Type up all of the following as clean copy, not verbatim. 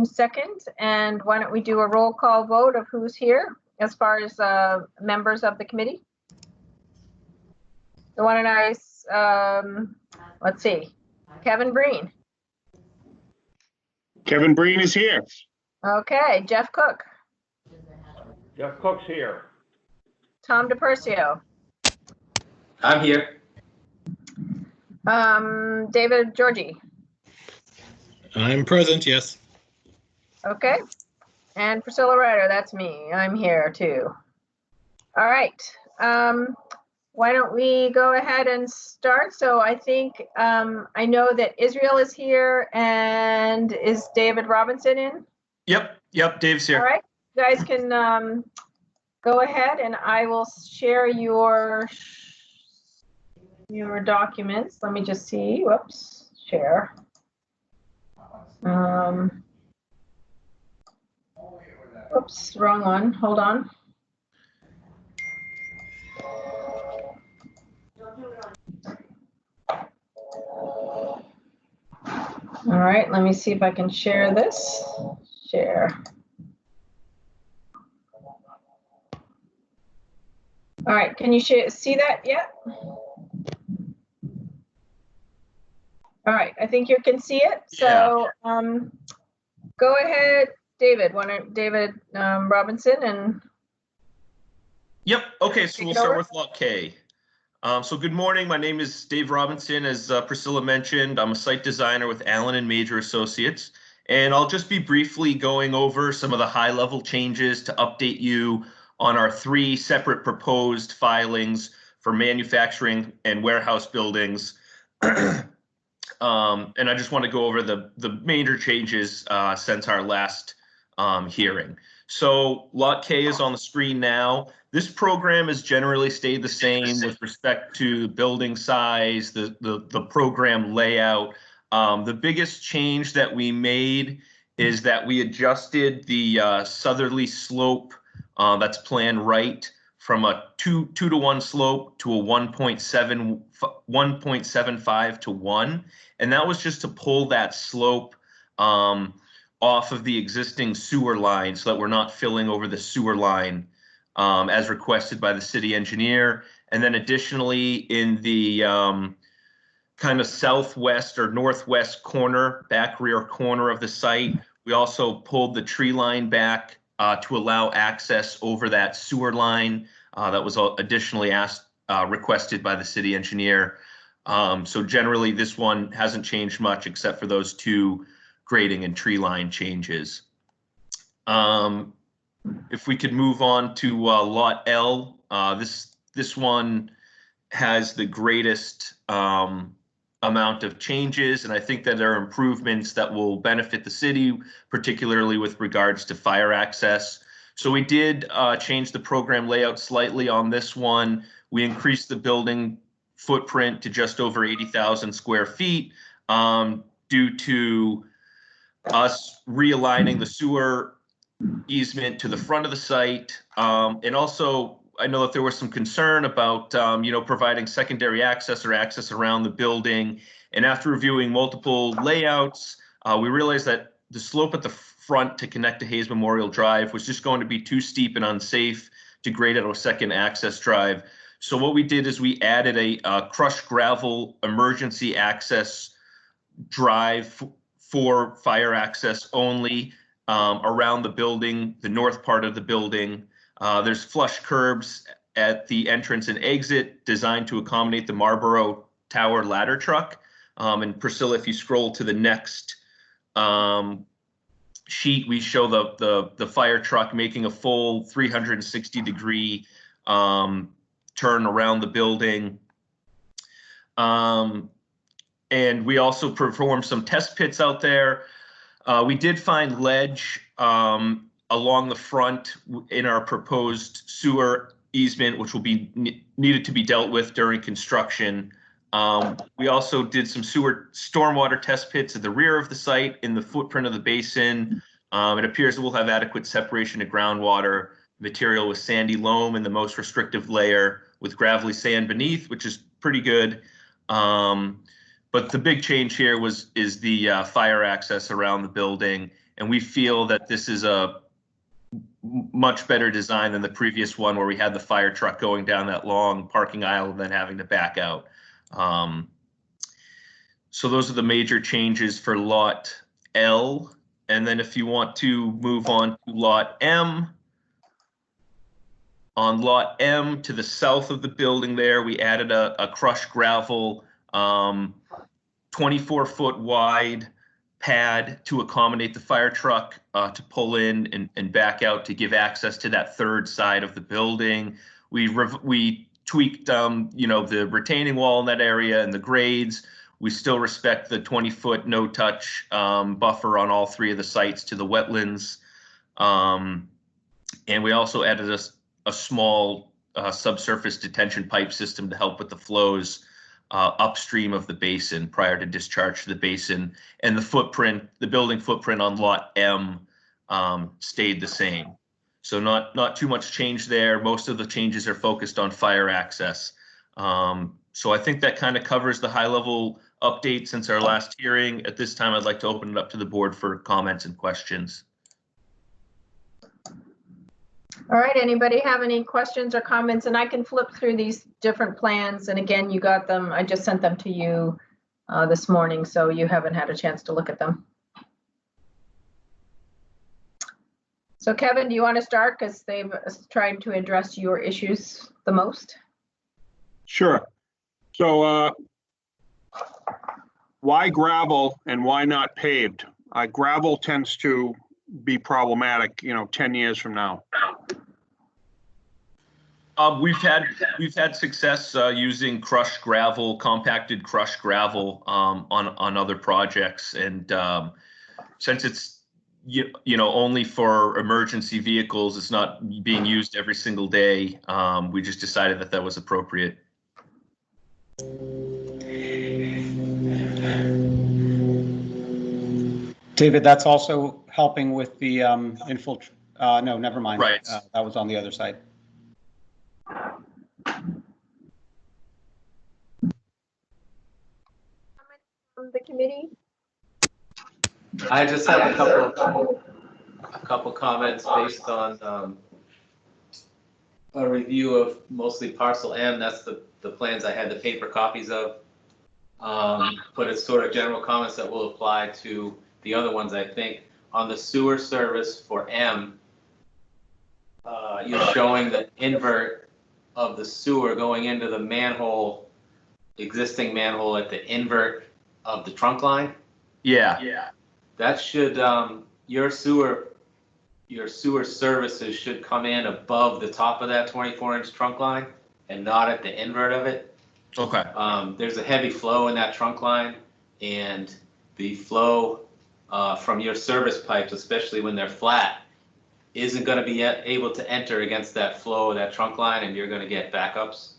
second, and why don't we do a roll call vote of who's here as far as members of the committee? So why don't I, let's see, Kevin Breen. Kevin Breen is here. Okay, Jeff Cook. Jeff Cook's here. Tom DePercio. I'm here. David Georgie. I'm present, yes. Okay. And Priscilla Ryder, that's me. I'm here too. All right. Why don't we go ahead and start? So I think I know that Israel is here, and is David Robinson in? Yep, Dave's here. All right. You guys can go ahead, and I will share your documents. Let me just see. Whoops. Share. Oops, wrong one. Hold on. All right, let me see if I can share this. Share. All right, can you see that yet? All right, I think you can see it. So go ahead, David. David Robinson and. Yep. Okay, so we'll start with Lot K. So good morning. My name is Dave Robinson. As Priscilla mentioned, I'm a site designer with Allen and Major Associates, and I'll just be briefly going over some of the high-level changes to update you on our 3 separate proposed filings for manufacturing and warehouse buildings. And I just want to go over the major changes since our last hearing. So Lot K is on the screen now. This program has generally stayed the same with respect to building size, the program layout. The biggest change that we made is that we adjusted the southerly slope that's planned right from a 2-to-1 slope to a 1.75 to 1. And that was just to pull that slope off of the existing sewer line so that we're not filling over the sewer line as requested by the city engineer. And then additionally, in the kind of southwest or northwest corner, back rear corner of the site, we also pulled the tree line back to allow access over that sewer line that was additionally requested by the city engineer. So generally, this one hasn't changed much except for those 2 grading and tree line changes. If we could move on to Lot L, this one has the greatest amount of changes, and I think that there are improvements that will benefit the city, particularly with regards to fire access. So we did change the program layout slightly on this one. We increased the building footprint to just over 80,000 square feet due to us realigning the sewer easement to the front of the site. And also, I know that there was some concern about, providing secondary access or access around the building. And after reviewing multiple layouts, we realized that the slope at the front to connect to Hayes Memorial Drive was just going to be too steep and unsafe to grade out a second access drive. So what we did is we added a crushed gravel emergency access drive for fire access only around the building, the north part of the building. There's flush curbs at the entrance and exit designed to accommodate the Marlborough Tower ladder truck. And Priscilla, if you scroll to the next sheet, we show the fire truck making a full 360-degree turn around the building. And we also performed some test pits out there. We did find ledge along the front in our proposed sewer easement, which will be needed to be dealt with during construction. We also did some stormwater test pits at the rear of the site in the footprint of the basin. It appears that we'll have adequate separation of groundwater material with sandy loam in the most restrictive layer with gravelly sand beneath, which is pretty good. But the big change here is the fire access around the building. And we feel that this is a much better design than the previous one where we had the fire truck going down that long parking aisle and then having to back out. So those are the major changes for Lot L. And then if you want to move on to Lot M, on Lot M to the south of the building there, we added a crushed gravel 24-foot wide pad to accommodate the fire truck to pull in and back out to give access to that third side of the building. We tweaked, the retaining wall in that area and the grades. We still respect the 20-foot no-touch buffer on all three of the sites to the wetlands. And we also added a small subsurface detention pipe system to help with the flows upstream of the basin prior to discharge to the basin. And the building footprint on Lot M stayed the same. So not too much change there. Most of the changes are focused on fire access. So I think that kind of covers the high-level update since our last hearing. At this time, I'd like to open it up to the board for comments and questions. All right, anybody have any questions or comments? And I can flip through these different plans. And again, you got them. I just sent them to you this morning, so you haven't had a chance to look at them. So Kevin, do you want to start? Because they've tried to address your issues the most. Sure. So why gravel and why not paved? Gravel tends to be problematic, 10 years from now. We've had success using crushed gravel, compacted crushed gravel on other projects, and since it's only for emergency vehicles, it's not being used every single day. We just decided that was appropriate. David, that's also helping with the no, never mind. Right. That was on the other side. From the committee? I just have a couple comments based on a review of mostly parcel M. That's the plans I had the paper copies of. But it's sort of general comments that will apply to the other ones, I think. On the sewer service for M, you're showing the invert of the sewer going into the existing manhole at the invert of the trunk line. Yeah. That should, your sewer services should come in above the top of that 24-inch trunk line and not at the invert of it. Okay. There's a heavy flow in that trunk line, and the flow from your service pipes, especially when they're flat, isn't going to be able to enter against that flow of that trunk line, and you're going to get backups.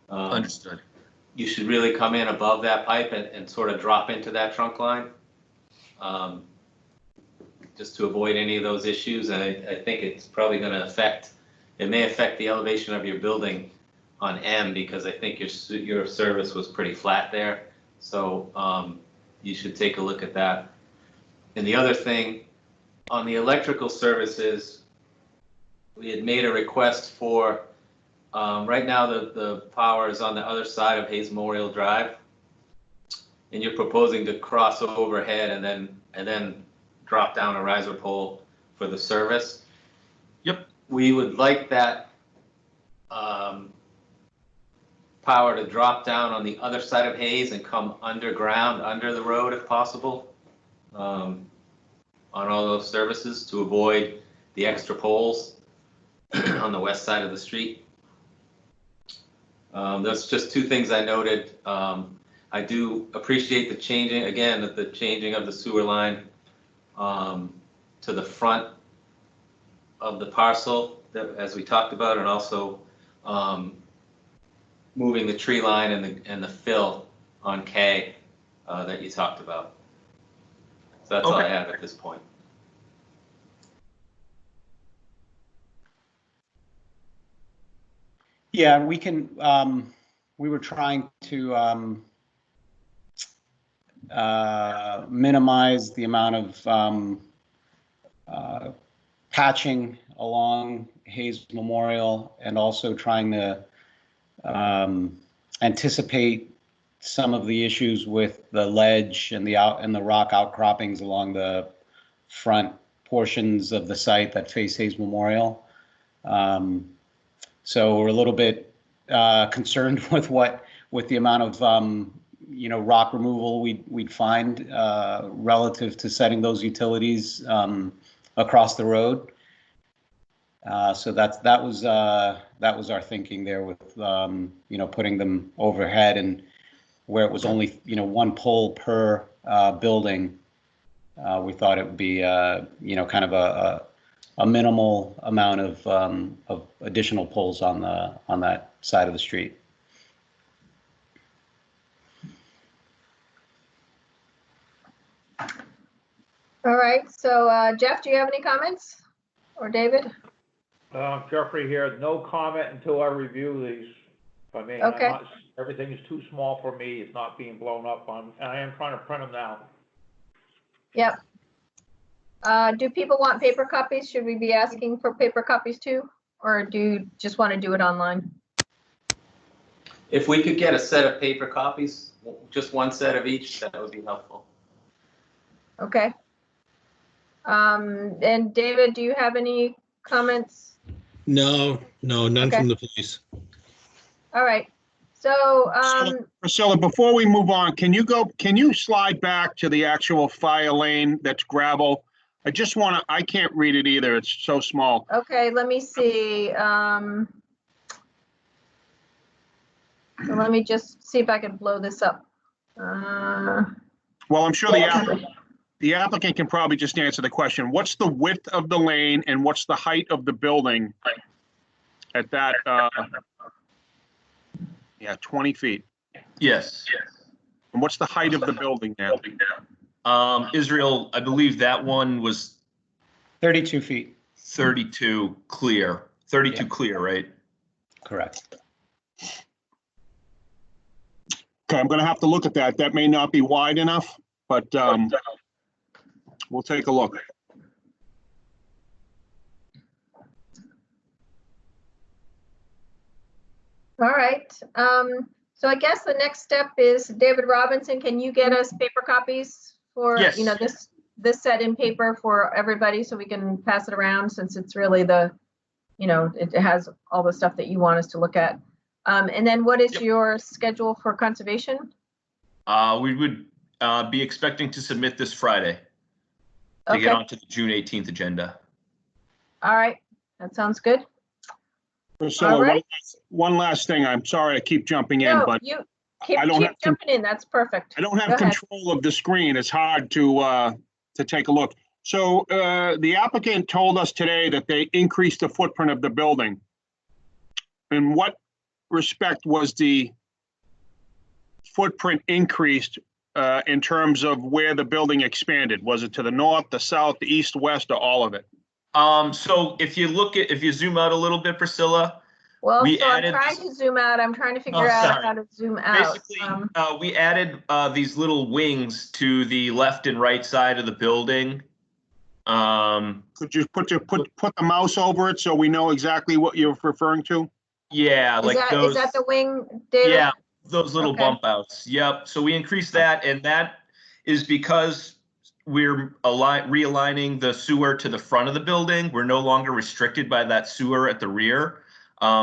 Understood. You should really come in above that pipe and sort of drop into that trunk line, just to avoid any of those issues. And I think it's probably going to may affect the elevation of your building on M, because I think your service was pretty flat there. So you should take a look at that. And the other thing, on the electrical services, we had made a request for, right now the power is on the other side of Hayes Memorial Drive, and you're proposing to cross overhead and then drop down a riser pole for the service. Yep. We would like that power to drop down on the other side of Hayes and come underground, under the road if possible, on all those services, to avoid the extra poles on the west side of the street. That's just two things I noted. I do appreciate the changing of the sewer line to the front of the parcel, as we talked about, and also moving the tree line and the fill on K that you talked about. So that's all I have at this point. Yeah, we can. We were trying to minimize the amount of patching along Hayes Memorial, and also trying to anticipate some of the issues with the ledge and the rock outcroppings along the front portions of the site that face Hayes Memorial. So we're a little bit concerned with the amount of rock removal we'd find relative to setting those utilities across the road. So that was our thinking there with putting them overhead, and where it was only one pole per building. We thought it would be kind of a minimal amount of additional poles on that side of the street. All right, so Jeff, do you have any comments? Or David? Jeffrey here, no comment until I review these. I mean, Okay. Everything is too small for me, it's not being blown up on, and I am trying to print them now. Yep. Do people want paper copies? Should we be asking for paper copies too? Or do you just want to do it online? If we could get a set of paper copies, just one set of each, that would be helpful. Okay. And David, do you have any comments? No, none Okay. from the police. All right. So, Priscilla, before we move on, can you slide back to the actual fire lane that's gravel? I can't read it either. It's so small. okay, let me see. So let me just see if I can blow this up. Well, I'm sure the applicant can probably just answer the question. What's the width of the lane and what's the height of the building at that, 20 feet? Yes. And what's the height of the building now? Israel, I believe that one was 32 feet. 32 clear. 32 Yeah. clear, right? Correct. Okay, I'm gonna have to look at that. That may not be wide enough, but we'll take a look. All right. So I guess the next step is David Robinson, can you get us paper copies for, Yes. this set in paper for everybody so we can pass it around, since it's really it has all the stuff that you want us to look at. And then what is your schedule for conservation? We would be expecting to submit this Friday to Okay. get onto the June 18th agenda. All right, that sounds good. Priscilla, All right. one last thing. I'm sorry I keep jumping in, No, but you keep I don't have to- jumping in. That's perfect. I don't Go have ahead. control of the screen. It's hard to take a look. So the applicant told us today that they increased the footprint of the building. In what respect was the footprint increased in terms of where the building expanded? Was it to the north, the south, the east, west, or all of it? So if you zoom out a little bit, Priscilla, Well, we so I'm added trying this- to zoom out. I'm trying to figure Oh, out sorry. how to zoom out. basically, we added these little wings to the left and right side of the building. Could you put the mouse over it so we know exactly what you're referring to? Yeah, Is like that, those. is that the wing, David? Yeah, those little Okay. bump outs. Yep. So we increased that, and that is because we're realigning the sewer to the front of the building. We're no longer restricted by that sewer at the rear.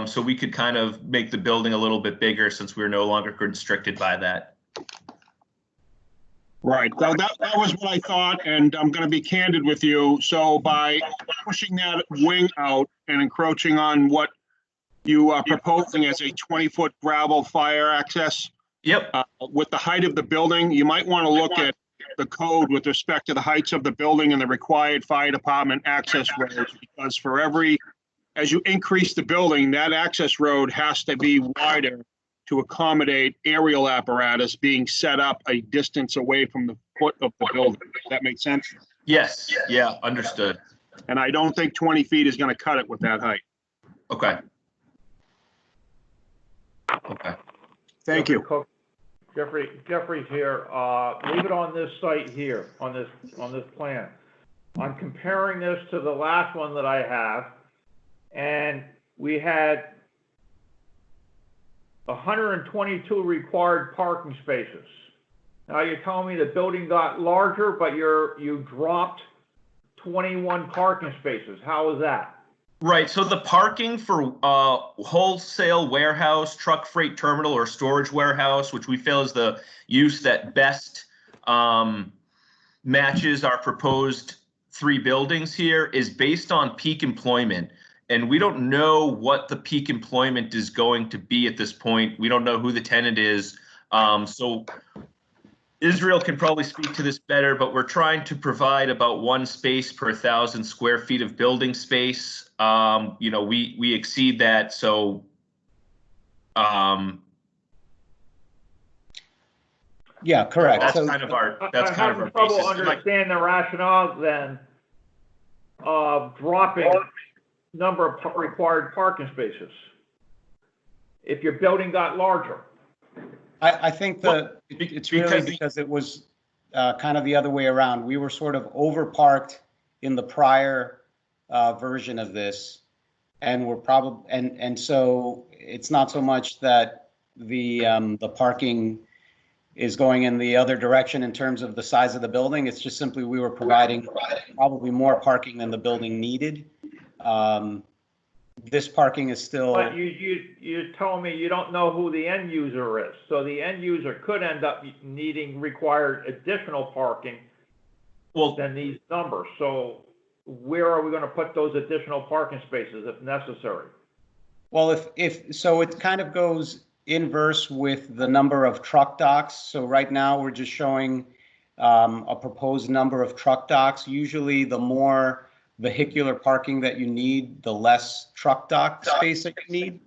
So we could kind of make the building a little bit bigger since we're no longer constricted by that. Right. So that was what I thought, and I'm going to be candid with you. So by pushing that wing out and encroaching on what you are proposing as a 20-foot gravel fire access, Yep. with the height of the building, you might want to look at the code with respect to the heights of the building and the required fire department access roads, because as you increase the building, that access road has to be wider to accommodate aerial apparatus being set up a distance away from the foot of the building. Does that make sense? Yes. Yeah. Understood. And I don't think 20 feet is going to cut it with that height. Okay. Okay. Thank you. Cook. Jeffrey's here. Leave it on this site here, on this plan. I'm comparing this to the last one that I have, and we had 122 required parking spaces. Now you're telling me the building got larger, but you dropped 21 parking spaces. How is that? Right, so the parking for wholesale warehouse, truck freight terminal, or storage warehouse, which we feel is the use that best matches our proposed 3 buildings here, is based on peak employment. And we don't know what the peak employment is going to be at this point. We don't know who the tenant is. So Israel can probably speak to this better, but we're trying to provide about 1 space per 1,000 square feet of building space. We exceed that, so Yeah, correct. that's So kind of our I'm having trouble understanding the rationale then of dropping number of required parking spaces if your building got larger. I think it's really because it was kind of the other way around. We were sort of overparked in the prior version of this, and we're probably and so it's not so much that the parking is going in the other direction in terms of the size of the building. It's just simply we were providing probably more parking than the building needed. This parking is still. But you're telling me you don't know who the end user is. So the end user could end up needing required additional parking than these numbers. So where are we going to put those additional parking spaces if necessary? Well, if so, it kind of goes inverse with the number of truck docks. So right now we're just showing a proposed number of truck docks. Usually the more vehicular parking that you need, the less truck dock space that you need.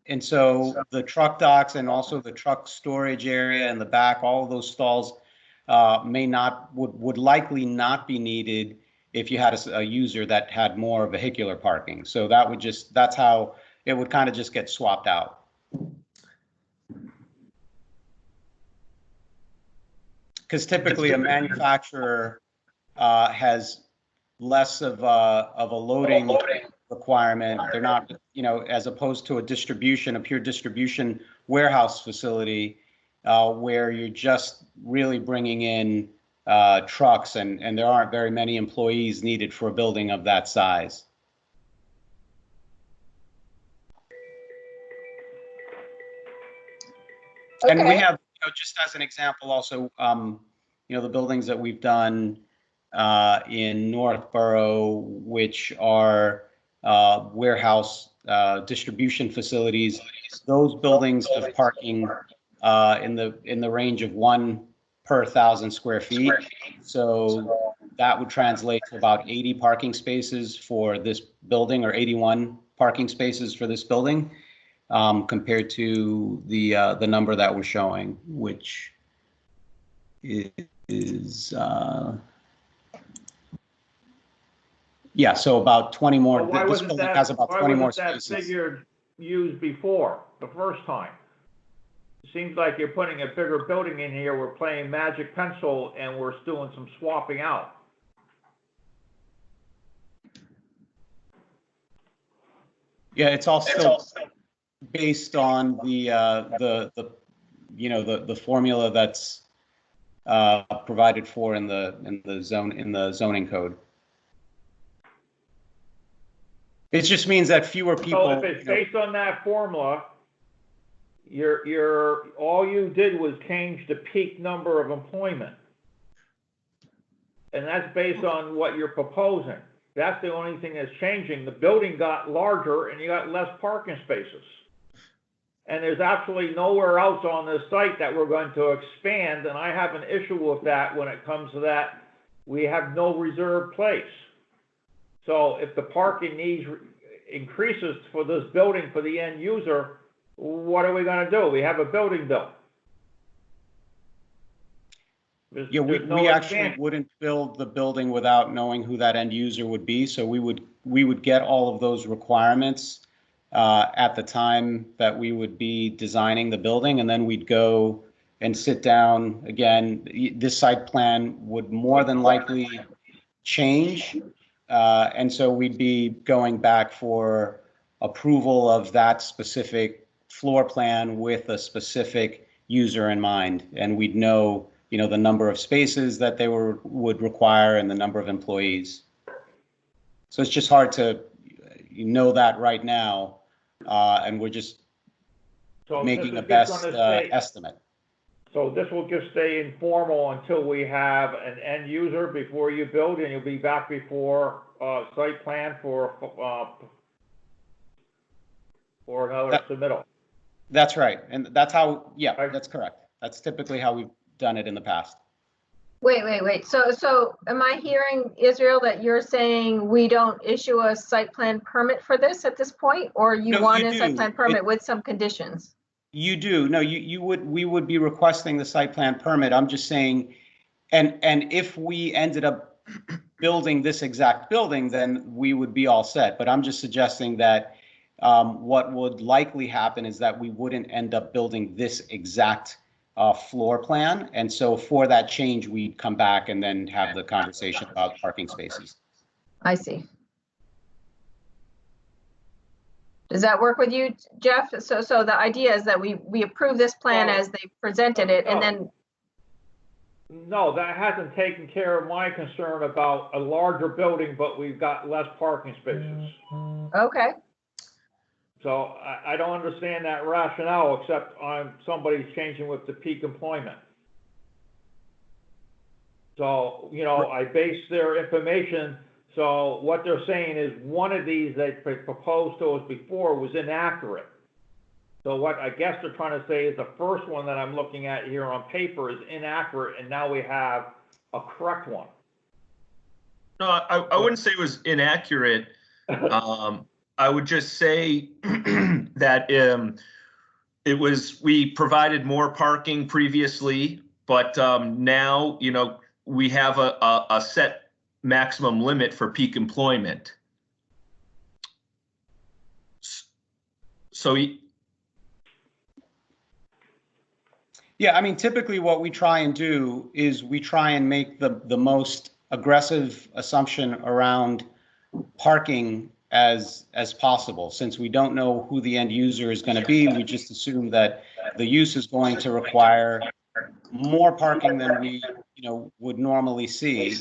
And so the truck docks and also the truck storage area in the back, all of those stalls would likely not be needed if you had a user that had more vehicular parking. So that's how it would kind of just get swapped out. Because typically a manufacturer has less of a loading requirement. They're not, as opposed to a pure distribution warehouse facility where you're just really bringing in trucks and there aren't very many employees needed for a building of that size. Okay. And we have, just as an example, also, the buildings that we've done in Northborough, which are warehouse distribution facilities. Those buildings have parking in the range of 1 per 1,000 square feet. So that would translate to about 80 parking spaces for this building, or 81 parking spaces for this building, compared to the number that we're showing, which is yeah, so about 20 more. This building has about 20 more spaces. Why wasn't that figure used before, the first time? It seems like you're putting a bigger building in here. We're playing magic pencil and we're doing some swapping out. Yeah, it's all still based on the formula that's provided for in the zoning code. It just means that fewer people. So if it's based on that formula, all you did was change the peak number of employment, and that's based on what you're proposing. That's the only thing that's changing. The building got larger and you got less parking spaces. And there's absolutely nowhere else on this site that we're going to expand, and I have an issue with that when it comes to that. We have no reserved place. So if the parking needs increases for this building for the end user, what are we going to do? We have a building built. Yeah, we actually wouldn't build the building without knowing who that end user would be. So we would get all of those requirements at the time that we would be designing the building, and then we'd go and sit down again. This site plan would more than likely change. And so we'd be going back for approval of that specific floor plan with a specific user in mind. And we'd know, the number of spaces that they would require and the number of employees. So it's just hard to know that right now. And we're just making the best estimate. So this will just stay informal until we have an end user before you build, and you'll be back before site plan for another submittal. That's right. And that's how, that's correct. That's typically how we've done it in the past. Wait. So am I hearing, Israel, that you're saying we don't issue a site plan permit for this at this point, or you want a site plan permit with some conditions? You do. No, we would be requesting the site plan permit. I'm just saying, and if we ended up building this exact building, then we would be all set. But I'm just suggesting that what would likely happen is that we wouldn't end up building this exact floor plan. And so for that change, we'd come back and then have the conversation about parking spaces. I see. Does that work with you, Jeff? So the idea is that we approve this plan as they presented it, and then. No, that hasn't taken care of my concern about a larger building, but we've got less parking spaces. Okay. So I don't understand that rationale, except somebody's changing with the peak employment. So, I base their information. So what they're saying is one of these they proposed to us before was inaccurate. So what I guess they're trying to say is the first one that I'm looking at here on paper is inaccurate, and now we have a correct one. No, I wouldn't say it was inaccurate. I would just say that we provided more parking previously, but now, we have a set maximum limit for peak employment. So yeah, I mean, typically what we try and do is we try and make the most aggressive assumption around parking as possible. Since we don't know who the end user is going to be, we just assume that the use is going to require more parking than we would normally see,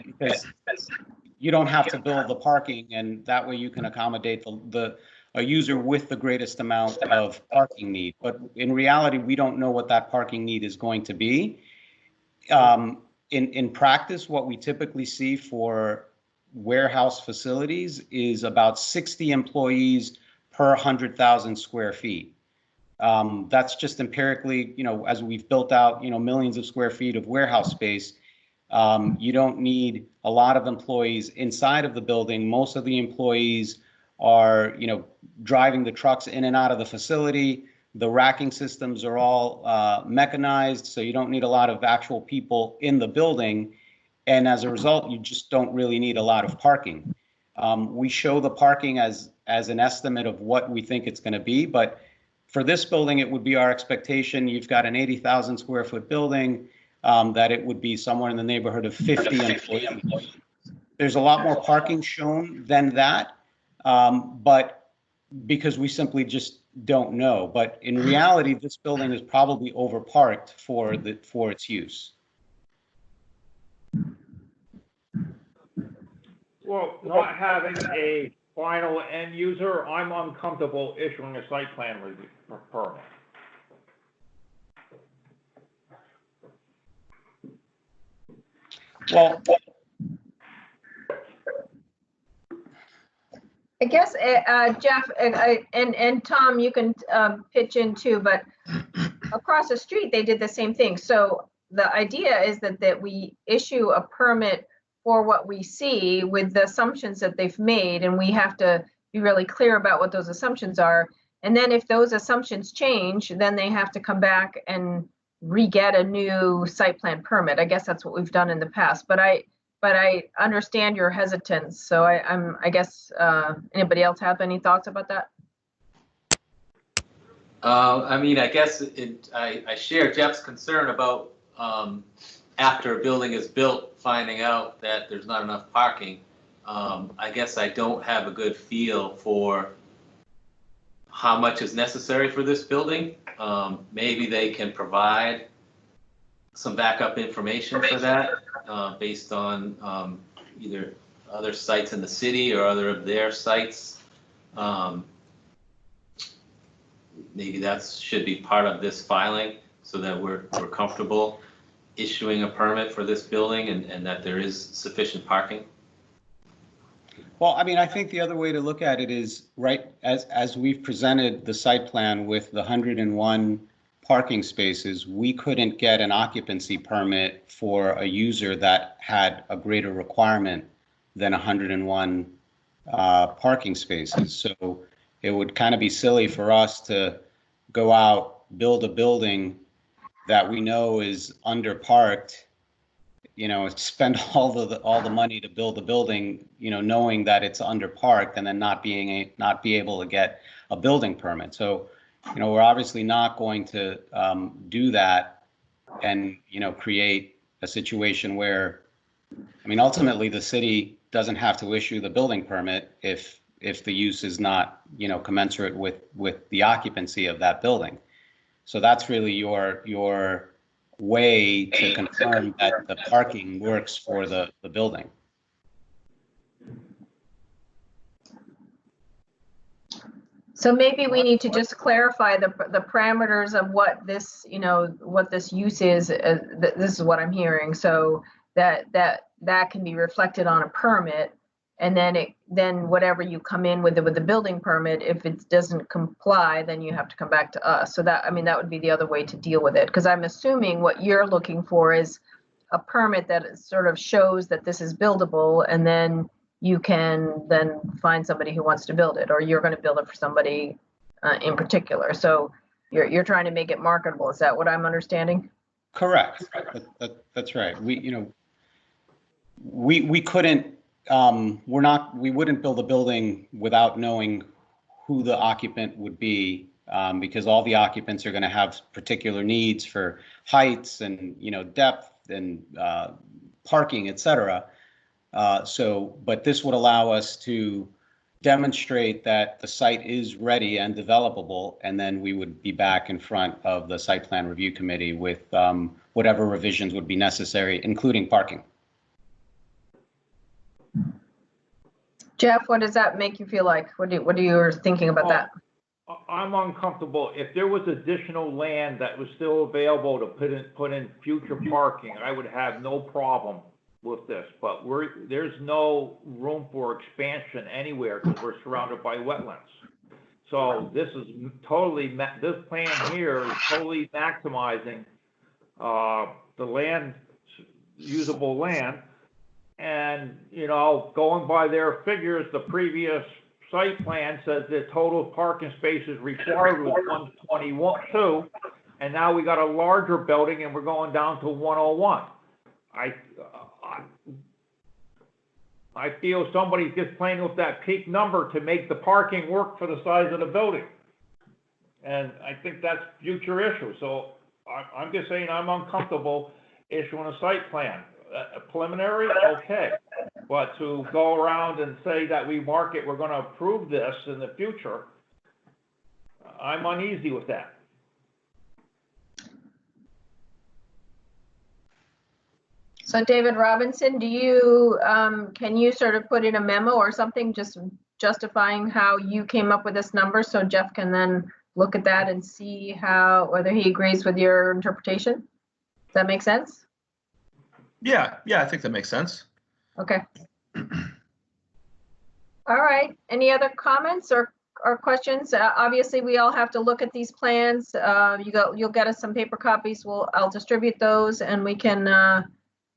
because you don't have to build the parking, and that way you can accommodate a user with the greatest amount of parking need. But in reality, we don't know what that parking need is going to be. In practice, what we typically see for warehouse facilities is about 60 employees per 100,000 square feet. That's just empirically, as we've built out, millions of square feet of warehouse space, you don't need a lot of employees inside of the building. Most of the employees are, driving the trucks in and out of the facility. The racking systems are all mechanized, so you don't need a lot of actual people in the building. And as a result, you just don't really need a lot of parking. We show the parking as an estimate of what we think it's going to be, but for this building, it would be our expectation. You've got an 80,000 square foot building, that it would be somewhere in the neighborhood of 50 employees. There's a lot more parking shown than that, but because we simply just don't know. But in reality, this building is probably overparked for its use. Well, not having a final end user, I'm uncomfortable issuing a site plan review permit. Well, I guess, Jeff, and Tom, you can pitch in too, but across the street, they did the same thing. So the idea is that we issue a permit for what we see with the assumptions that they've made, and we have to be really clear about what those assumptions are. And then if those assumptions change, then they have to come back and re-get a new site plan permit. I guess that's what we've done in the past, but I understand your hesitance. So I guess, anybody else have any thoughts about that? I mean, I guess I share Jeff's concern about after a building is built, finding out that there's not enough parking, I guess I don't have a good feel for how much is necessary for this building. Maybe they can provide some backup information for that, based on either other sites in the city or other of their sites. Maybe that should be part of this filing so that we're comfortable issuing a permit for this building and that there is sufficient parking. Well, I mean, I think the other way to look at it is, right, as we've presented the site plan with the 101 parking spaces, we couldn't get an occupancy permit for a user that had a greater requirement than 101 parking spaces. So it would kind of be silly for us to go out, build a building that we know is underparked, you know, spend all the money to build the building, you know, knowing that it's underparked, and then not be able to get a building permit. So, you know, we're obviously not going to do that and, you know, create a situation where, I mean, ultimately the city doesn't have to issue the building permit if the use is not, you know, commensurate with the occupancy of that building. So that's really your way to confirm that the parking works for the building. So maybe we need to just clarify the parameters of what this, you know, what this use is. This is what I'm hearing. So that can be reflected on a permit, and then whatever you come in with the building permit, if it doesn't comply, then you have to come back to us. So that, I mean, that would be the other way to deal with it, because I'm assuming what you're looking for is a permit that sort of shows that this is buildable, and then you can then find somebody who wants to build it, or you're going to build it for somebody in particular. So you're trying to make it marketable. Is that what I'm understanding? Correct. That's right. We couldn't, we wouldn't build a building without knowing who the occupant would be, because all the occupants are going to have particular needs for heights and, you know, depth and parking, et cetera. But this would allow us to demonstrate that the site is ready and developable, and then we would be back in front of the site plan review committee with whatever revisions would be necessary, including parking. Jeff, what does that make you feel like? What are you thinking about that? I'm uncomfortable. If there was additional land that was still available to put in future parking, I would have no problem with this, but there's no room for expansion anywhere because we're surrounded by wetlands. So this is totally, this plan here is totally maximizing the land, usable land. And, you know, going by their figures, the previous site plan says the total parking spaces required was 122, and now we got a larger building and we're going down to 101. I feel somebody's just playing with that peak number to make the parking work for the size of the building. And I think that's future issue. So I'm just saying I'm uncomfortable issuing a site plan. A preliminary, okay. But to go around and say that we're going to approve this in the future, I'm uneasy with that. So David Robinson, do you, can you sort of put in a memo or something just justifying how you came up with this number so Jeff can then look at that and see whether he agrees with your interpretation? Does that make sense? Yeah, I think that makes sense. Okay. All right. Any other comments or questions? Obviously, we all have to look at these plans. You'll get us some paper copies. I'll distribute those, and we can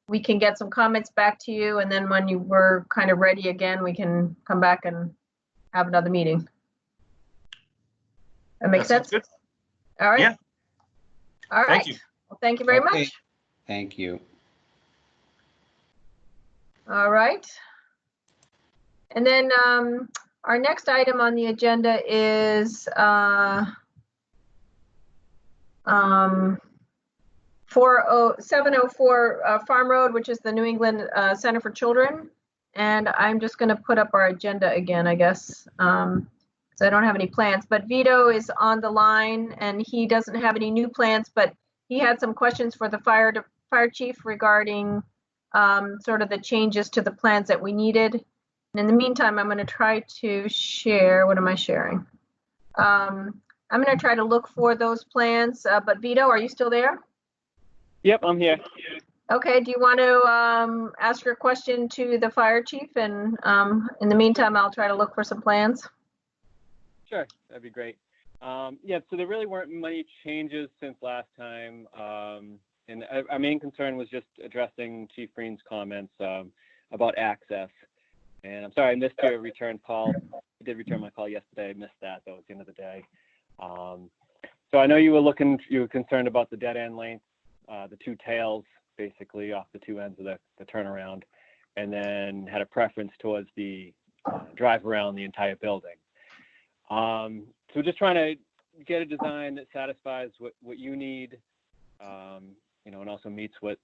get some comments back to you. And then when we're kind of ready again, we can come back and have another meeting. That makes sense? Good. All right. Yeah. All right. Thank you. Well, thank you very much. Thank you. All right. And then our next item on the agenda is 5 704 Farm Road, which is the New England Center for Children. And I'm just going to put up our agenda again, I guess, so I don't have any plans. But Vito is on the line, and he doesn't have any new plans, but he had some questions for the fire chief regarding sort of the changes to the plans that we needed. And in the meantime, I'm going to try to share. What am I sharing? I'm going to try to look for those plans. But Vito, are you still there? Yep, I'm here. Okay, do you want to ask your question to the fire chief? And in the meantime, I'll try to look for some plans. Sure, that'd be great. Yeah, so there really weren't many changes since last time. And our main concern was just addressing Chief Green's comments about access. And I'm sorry, I missed your return call. I did return my call yesterday. I missed that, though, at the end of the day. So I know you were concerned about the dead end length, the two tails, basically off the two ends of the turnaround, and then had a preference towards the drive around the entire building. So we're just trying to get a design that satisfies what you need, and also meets what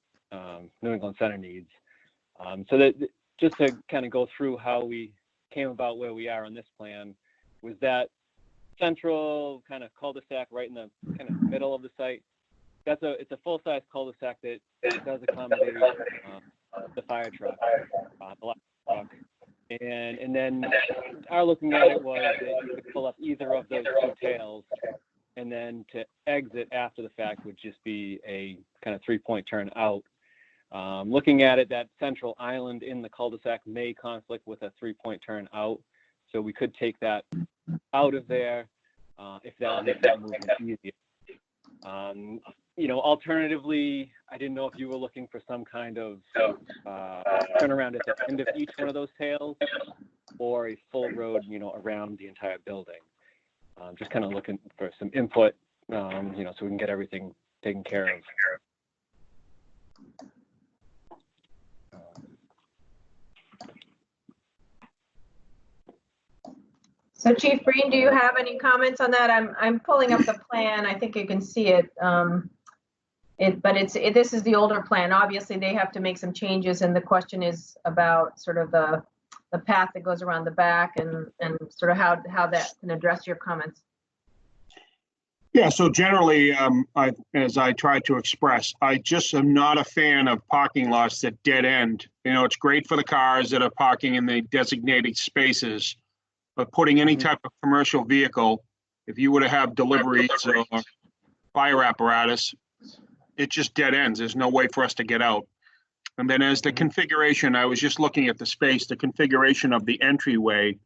New England Center needs. So that just to kind of go through how we came about where we are on this plan, was that central kind of cul-de-sac right in the kind of middle of the site. It's a full-size cul-de-sac that does accommodate the fire truck, the ladder truck, and then our looking at it was that you could pull up either of those two tails, and then to exit after the fact would just be a kind of three-point turn out. Looking at it, that central island in the cul-de-sac may conflict with a three-point turn out, so we could take that out of there if that would make that movement easier. Alternatively, I didn't know if you were looking for some kind of turnaround at the end of each one of those tails, or a full road, around the entire building. Just kind of looking for some input, so we can get everything taken care of. So Chief Green, do you have any comments on that? I'm pulling up the plan. I think you can see it. This is the older plan. Obviously, they have to make some changes, and the question is about sort of the path that goes around the back and sort of how that can address your comments. Yeah, so generally, as I tried to express, I just am not a fan of parking lots that dead end. It's great for the cars that are parking in the designated spaces, but putting any type of commercial vehicle, if you were to have deliveries or fire apparatus, it just dead ends. There's no way for us to get out. And then as the configuration, I was just looking at the space, the configuration of the entryway,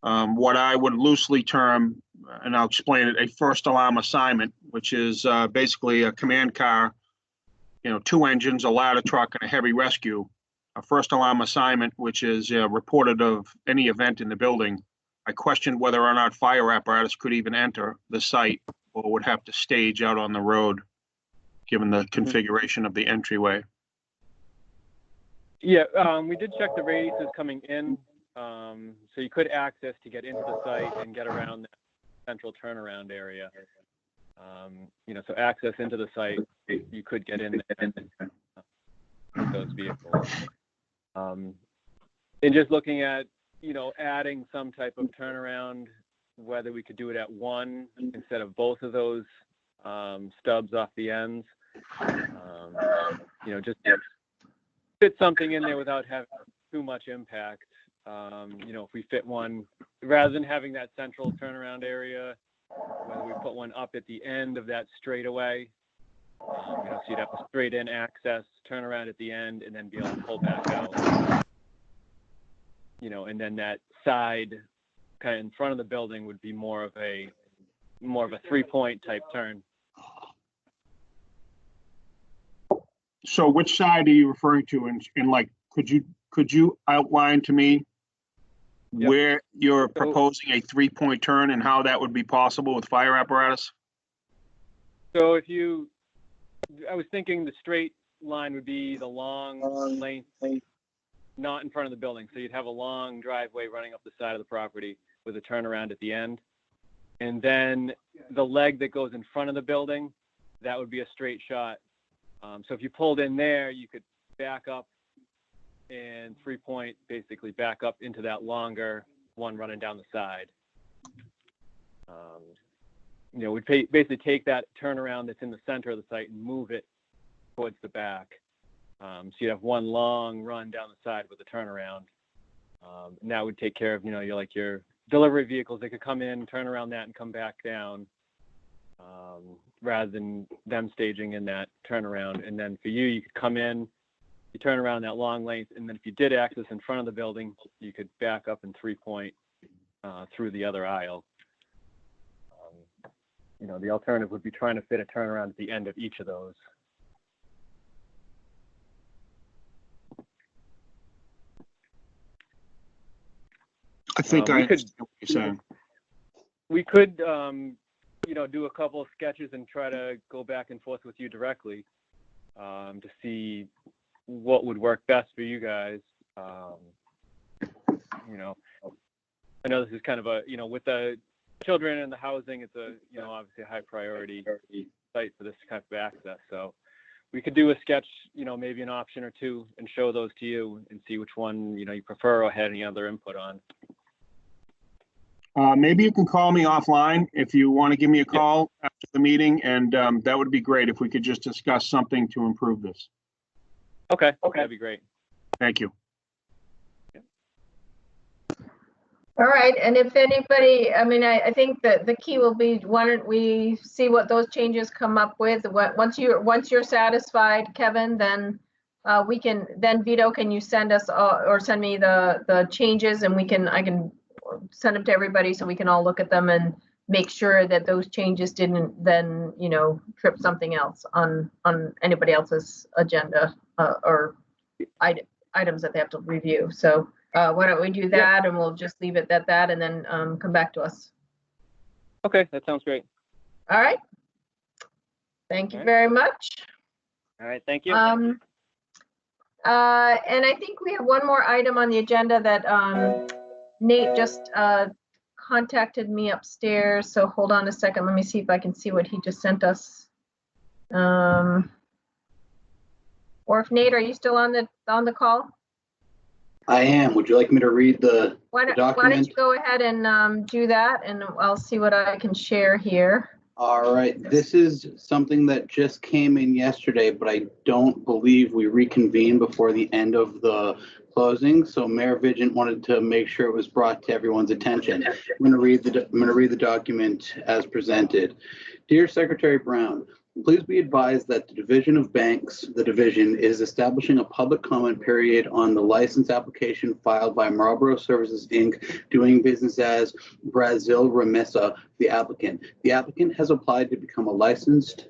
what I would loosely term, and I'll explain it, a first alarm assignment, which is basically a command car, two engines, a ladder truck, and a heavy rescue. A first alarm assignment, which is reported of any event in the building. I questioned whether or not fire apparatus could even enter the site or would have to stage out on the road, given the configuration of the entryway. Yeah, we did check the radiuses coming in, so you could access to get into the site and get around that central turnaround area. So access into the site, you could get in there with those vehicles. And just looking at, adding some type of turnaround, whether we could do it at one instead of both of those stubs off the ends, just fit something in there without having too much impact. If we fit one, rather than having that central turnaround area, whether we put one up at the end of that straightaway, so you'd have a straight in access, turn around at the end, and then be able to pull back out. And then that side kind of in front of the building would be more of a 3-point type turn. So which side are you referring to? And like, could you outline to me where you're proposing a 3-point turn and how that would be possible with fire apparatus? So I was thinking the straight line would be the long length, not in front of the building. So you'd have a long driveway running up the side of the property with a turnaround at the end. And then the leg that goes in front of the building, that would be a straight shot So if you pulled in there, you could back up and 3-point basically back up into that longer one running down the side. We'd basically take that turnaround that's in the center of the site and move it towards the back. So you'd have one long run down the side with a turnaround. And that would take care of, your delivery vehicles. They could come in, turn around that, and come back down, rather than them staging in that turnaround. And then for you, you could come in, you turn around that long length, and then if you did access in front of the building, you could back up and 3-point through the other aisle. The alternative would be trying to fit a turnaround at the end of each of those. I think I understand what you're saying. We could, do a couple of sketches and try to go back and forth with you directly to see what would work best for you guys. I know this is kind of a, with the children and the housing, it's a, obviously a high priority site for this type of access. So we could do a sketch, maybe an option or two, and show those to you and see which one, you prefer or had any other input on. Maybe you can call me offline if you want to give me a call after the meeting, and that would be great if we could just discuss something to improve this. Okay, that'd be great. Thank you. All right, and if anybody, I think that the key will be, why don't we see what those changes come up with? Once you're satisfied, Kevin, then Vito, can you send us or send me the changes, and I can send them to everybody so we can all look at them and make sure that those changes didn't then, trip something else on anybody else's agenda or items that they have to review. So why don't we do that, and we'll just leave it at that, and then come back to us. Okay, that sounds great. All right. Thank you very much. All right, thank you. And I think we have one more item on the agenda that Nate just contacted me upstairs. So hold on a second. Let me see if I can see what he just sent us. Or if Nate, are you still on the call? I am. Would you like me to read the document? Why don't you go ahead and do that, and I'll see what I can share here. All right. This is something that just came in yesterday, but I don't believe we reconvened before the end of the closing. So Mayor Vigent wanted to make sure it was brought to everyone's attention. I'm going to read the document as presented. Dear Secretary Brown, please be advised that the Division of Banks, the division, is establishing a public comment period on the license application filed by Marlborough Services, Inc., doing business as Brazil Remessa, the applicant. The applicant has applied to become a licensed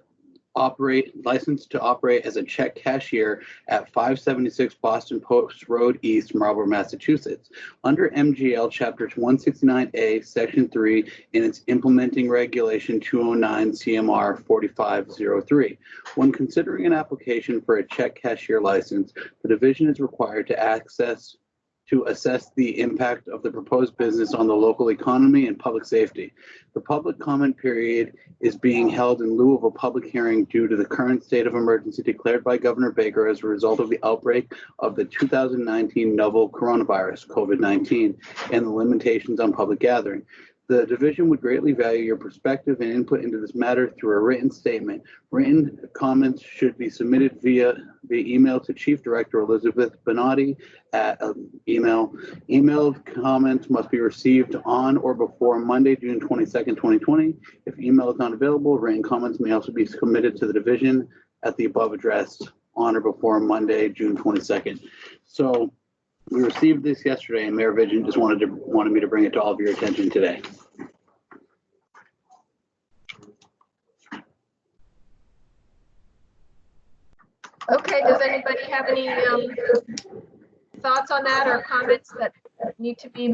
to operate as a check cashier at 576 Boston Post Road East, Marlborough, Massachusetts. Under MGL Chapter 169A, Section 3, in its implementing regulation 209 CMR 4503. When considering an application for a check cashier license, the division is required to assess the impact of the proposed business on the local economy and public safety. The public comment period is being held in lieu of a public hearing due to the current state of emergency declared by Governor Baker as a result of the outbreak of the 2019 novel coronavirus, COVID-19, and the limitations on public gathering. The division would greatly value your perspective and input into this matter through a written statement. Written comments should be submitted via email to Chief Director Elizabeth Bonatti at email. Emailed comments must be received on or before Monday, June 22nd, 2020. If email is not available, written comments may also be submitted to the division at the above address on or before Monday, June 22nd. So we received this yesterday, and Mayor Vigent just wanted me to bring it to all of your attention today. Okay, does anybody have any thoughts on that or comments that need to be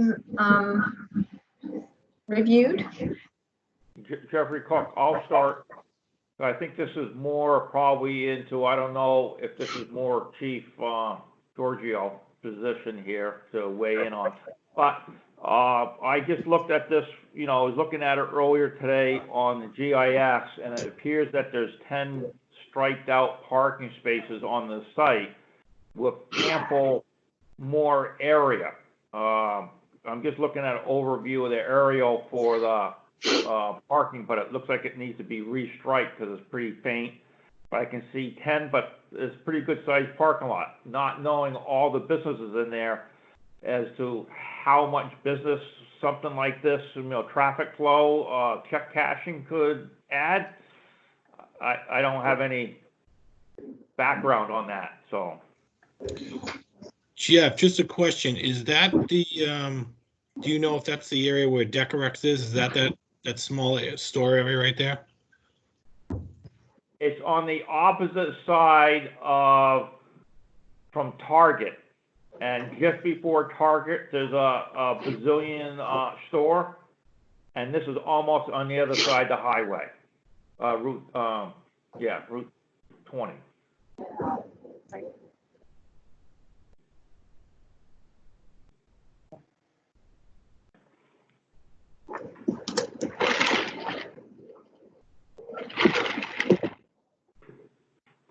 reviewed? Jeffrey Cook, I'll start. I think this is more probably into, I don't know if this is more Chief Giorgio position here to weigh in on. But I just looked at this, I was looking at it earlier today on the GIS, and it appears that there's 10 striped out parking spaces on the site with ample more area. I'm just looking at an overview of the aerial for the parking, but it looks like it needs to be restriped because it's pretty faint. I can see 10, but it's a pretty good sized parking lot. Not knowing all the businesses in there as to how much business something like this, traffic flow, check cashing could add. I don't have any background on that, so. Jeff, just a question. Is that the, do you know if that's the area where Decorex is? Is that small store area right there? It's on the opposite side from Target. And just before Target, there's a Brazilian store. And this is almost on the other side of the highway. Route 20.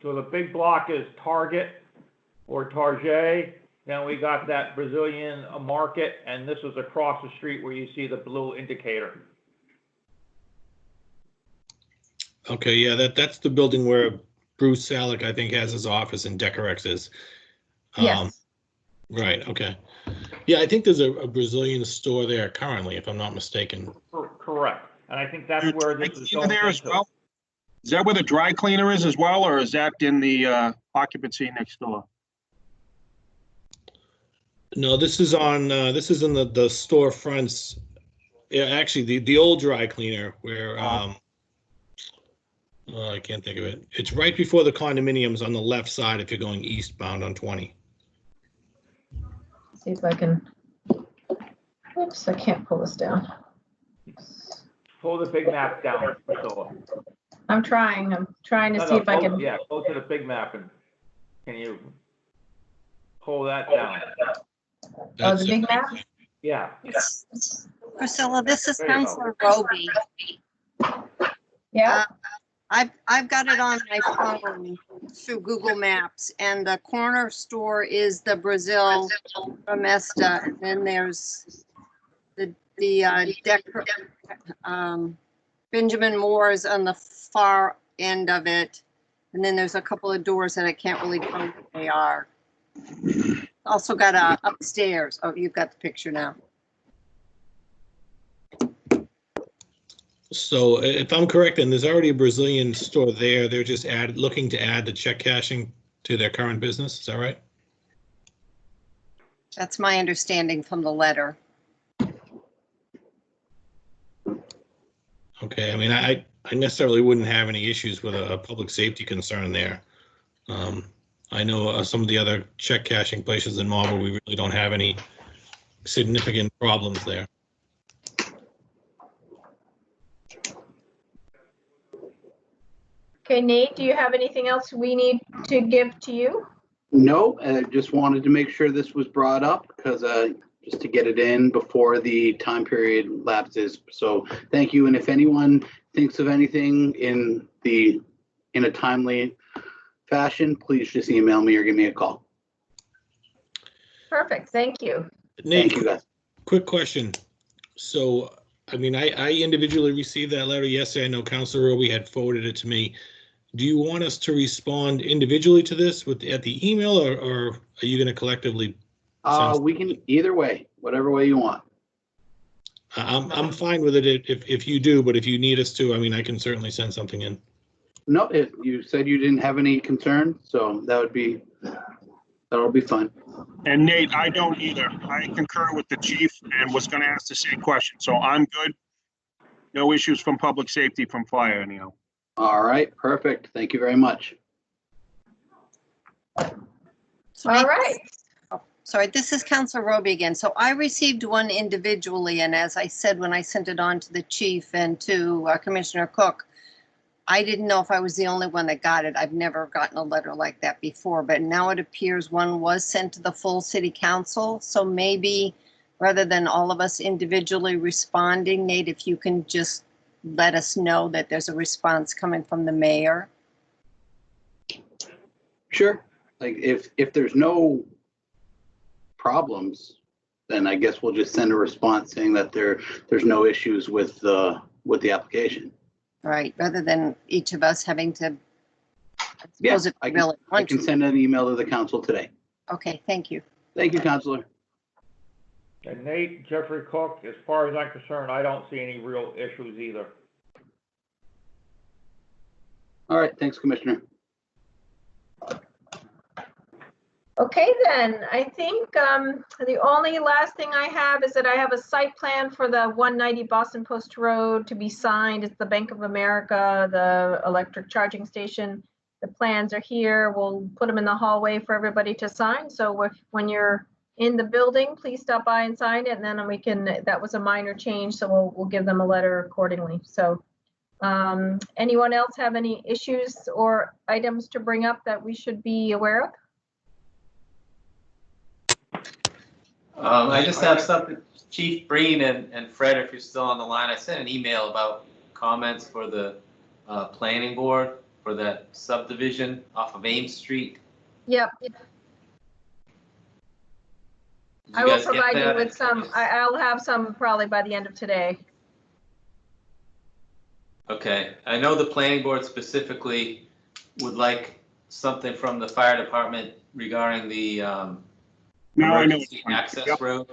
So the big block is Target or Target. Then we got that Brazilian market, and this is across the street where you see the blue indicator. Okay, yeah, that's the building where Bruce Salick, I think, has his office and Decorex is. Yes. Right, okay. Yeah, I think there's a Brazilian store there currently, if I'm not mistaken. Correct. And I think that's where this is going there as into. well? Is that where the dry cleaner is as well, or is that in the occupancy next door? No, this is on, this is in the storefronts. Yeah, actually, the old dry cleaner where, oh, I can't think of it. It's right before the condominiums on the left side if you're going eastbound on 20. See if I can, oops, I can't pull this down. Pull the big map down, Priscilla. I'm trying to see if I can. Yeah, go to the big map and can you pull that down? Oh, the big map? Yeah. Priscilla, this is There you go. Councilor Roby. Yeah. I've got it on my phone through Google Maps, and the corner store is the Brazil Ramesta, and then there's the Benjamin Moore's on the far end of it, and then there's a couple of doors that I can't really tell what they are. Also got a upstairs. Oh, you've got the picture now. So if I'm correct, then there's already a Brazilian store there. They're just looking to add the check cashing to their current business. Is that right? That's my understanding from the letter. Okay, I mean, I necessarily wouldn't have any issues with a public safety concern there. I know some of the other check cashing places in Marlborough, we really don't have any significant problems there. Okay, Nate, do you have anything else we need to give to you? No, I just wanted to make sure this was brought up because just to get it in before the time period lapses. So thank you. And if anyone thinks of anything in a timely fashion, please just email me or give me a call. Perfect, thank you. Nate, Thank you, guys. quick question. So, I mean, I individually received that letter yesterday. I know Councilor Roby had forwarded it to me. Do you want us to respond individually to this at the email, or are you going to collectively? We can either way, whatever way you want. I'm fine with it if you do, but if you need us to, I mean, I can certainly send something in. No, you said you didn't have any concern, so that'll be fine. And Nate, I don't either. I concur with the chief and was going to ask the same question. So I'm good. No issues from public safety, from fire, anyhow. All right, perfect. Thank you very much. So All right. Sorry, this is Councilor Roby again. So I received one individually, and as I said when I sent it on to the chief and to Commissioner Cook, I didn't know if I was the only one that got it. I've never gotten a letter like that before, but now it appears one was sent to the full city council. So maybe rather than all of us individually responding, Nate, if you can just let us know that there's a response coming from the mayor. Sure. Like if there's no problems, then I guess we'll just send a response saying that there's no issues with the application. Right, rather than each of us having to. Yeah, suppose if we I really want can to. send an email to the council today. Okay, thank you. Thank you, Counselor. And Nate, Jeffrey Cook, as far as I'm concerned, I don't see any real issues either. All right, thanks, Commissioner. Okay, then, I think the only last thing I have is that I have a site plan for the 190 Boston Post Road to be signed. It's the Bank of America, the electric charging station. The plans are here. We'll put them in the hallway for everybody to sign. So when you're in the building, please stop by and sign it, and then we can, that was a minor change, so we'll give them a letter accordingly. So anyone else have any issues or items to bring up that we should be aware of? I just have something, Chief Breen and Fred, if you're still on the line, I sent an email about comments for the planning board for that subdivision off of Ames Street. Yep. Did I you will guys get provide you that? with some, I'll have some probably by the end of today. Okay, I know the planning board specifically would like something from the fire department regarding the Now I know. emergency access Yep. road.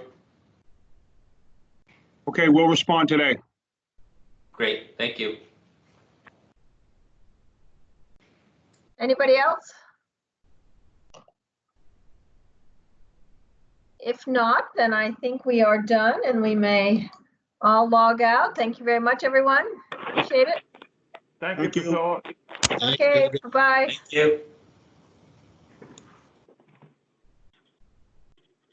Okay, we'll respond today. Great, thank you. Anybody else? If not, then I think we are done and we may all log out. Thank you very much, everyone. Appreciate it. Thank Thank you, you. Priscilla. Okay, bye-bye. Thank you.